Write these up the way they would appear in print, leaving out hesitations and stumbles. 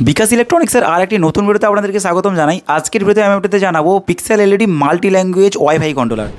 বিকাশ ইলেকট্রনিক্সের আর একটি নতুন ভিডিওতে আপনাদেরকে স্বাগতম জানাই। আজকের ভিডিওতে আমি আপনাদের জানাবো pixel LED multi language wifi controller.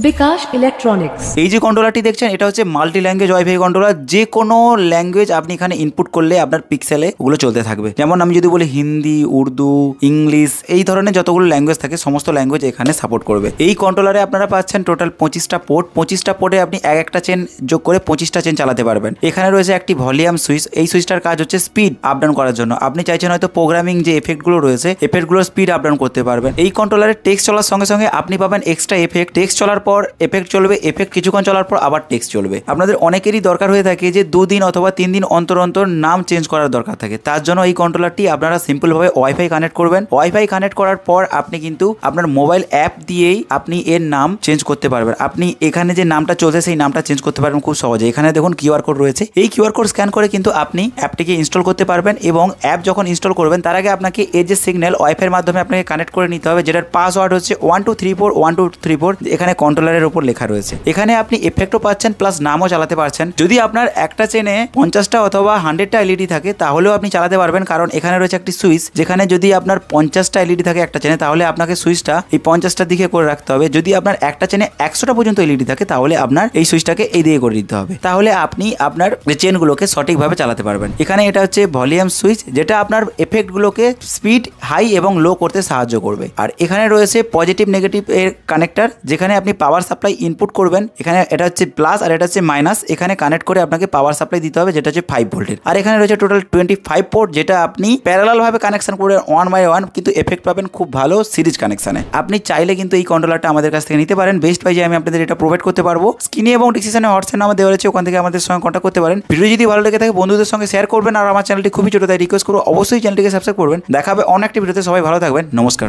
Bikash electronics এই যে কন্ট্রোলারটি দেখছেন এটা হচ্ছে মাল্টি ল্যাঙ্গুয়েজ ওয়াইফাই কন্ট্রোলার। যে কোনো ল্যাঙ্গুয়েজ আপনি এখানে ইনপুট করলে আপনার পিক্সেলে ওগুলো চলতে থাকবে। যেমন আমি যদি বলি হিন্দি, উর্দু, ইংলিশ, এই ধরনের যতগুলো ল্যাঙ্গুয়েজ থাকে সমস্ত ল্যাঙ্গুয়েজ এখানে সাপোর্ট করবে। এই কন্ট্রোলারে আপনারা পাচ্ছেন টোটাল 25টা পোর্ট। 25টা পোর্টে আপনি একটা চেন যোগ করে 25টা চেন চালাতে পারবেন। এখানে রয়েছে একটি ভলিউম সুইচ। এই সুইচটার কাজ হচ্ছে স্পিড আপ ডাউন করার জন্য। আপনি চাইছেন হয়তো প্রোগ্রামিং যে এফেক্টগুলো রয়েছে এফেক্টগুলোর স্পিড আপ ডাউন করতে পারবেন। এই কন্ট্রোলারে টেক্সট চলার সঙ্গে সঙ্গে আপনি পাবেন এক্সট্রা এফেক্ট। টেক্সট চলার পর এফেক্ট চলবে, এফেক্ট কিছুক্ষণ চলার পর আবার টেক্সট চলবে। আপনাদের অনেকেরই দরকার হয়ে থাকে যে 2 দিন অথবা 3 দিন অন্তর অন্তর নাম চেঞ্জ করার দরকার থাকে। তার জন্য এই কন্ট্রোলারটি আপনারা সিম্পল ভাবে ওয়াইফাই কানেক্ট করবেন। ওয়াইফাই কানেক্ট করার পর আপনি কিন্তু আপনার মোবাইল অ্যাপ দিয়েই আপনি এর নাম চেঞ্জ করতে পারবেন। আপনি এখানে যে নামটা চলছে সেই নামটা চেঞ্জ করতে পারবেন খুব সহজে। এখানে দেখুন কিউআর কোড রয়েছে। এই কিউআর কোড স্ক্যান করে কিন্তু আপনি অ্যাপটিকে ইনস্টল করতে পারবেন এবং অ্যাপ যখন ইনস্টল করবেন তার আগে আপনাকে এই যে সিগন্যাল ওয়াইফাইয়ের মাধ্যমে আপনাকে কানেক্ট করে নিতে হবে, যেটার পাসওয়ার্ড হচ্ছে 1234 এখানে কন্ট্রোলারের উপর লেখা রয়েছে। এখানে আপনি এফেক্টও পাচ্ছেন প্লাস নামও চালাতে পারছেন। যদি আপনার একটা চেনে 50টা অথবা 100টা এলইডি থাকে তাহলেও আপনি চালাতে পারবেন, কারণ এখানে রয়েছে একটি সুইচ। যেখানে যদি আপনার 50টা এলইডি থাকে একটা চেনে তাহলে আপনাকে সুইচটা এই 50টার দিকে করে রাখতে হবে। যদি আপনার একটা চেনে 100টা পর্যন্ত এলইডি থাকে তাহলে আপনার এই সুইচটাকে এই দিকে করে দিতে হবে। তাহলে আপনি আপনার চেনগুলোকে সঠিকভাবে চালাতে পারবেন। এখানে এটা হচ্ছে ভলিউম সুইচ, যেটা আপনার এফেক্টগুলোকে স্পিড হাই এবং লো করতে সাহায্য করবে। আর এখানে রয়েছে পজিটিভ নেগেটিভ এর কানেক্টর, যেখানে আপনি পাওয়ার সাপ্লাই ইনপুট করবেন। এখানে এটা হচ্ছে প্লাস আর এটা হচ্ছে মাইনাস। এখানে কানেক্ট করে আপনাকে পাওয়ার সাপ্লাই দিতে হবে, যেটা হচ্ছে 5 ভোল্টের। আর এখানে রয়েছে টোটাল 25 পোর্ট, যেটা আপনি প্যারালাল ভাবে কানেকশন করে 1 বাই 1 কিন্তু এফেক্ট পাবেন খুব ভালো সিরিজ কানেকশনে। আপনি চাইলে কিন্তু এই কন্ট্রোলারটা আমাদের কাছ থেকে নিতে পারেন। বেস্ট প্রাইজে আমি আপনাদের এটা প্রোভাইড করতে পারবো। স্ক্রিনে এবং ডিসক্রিপশনে হোয়াটসঅ্যাপ নাম্বার দেওয়া রয়েছে, ওখান থেকে আমাদের সঙ্গে কন্ট্যাক্ট করতে পারেন। ভিডিও যদি ভালো লেগে থাকে বন্ধুদের সঙ্গে শেয়ার করবেন। আর আমার চ্যানেলটি খুবই ছোট, তাই রিকোয়েস্ট করবো অবশ্যই চ্যানেলটিকে সাবস্ক্রাইব করবেন। দেখা হবে অন্য একটি ভিডিওতে। সবাই ভালো থাকবেন। নমস্কার।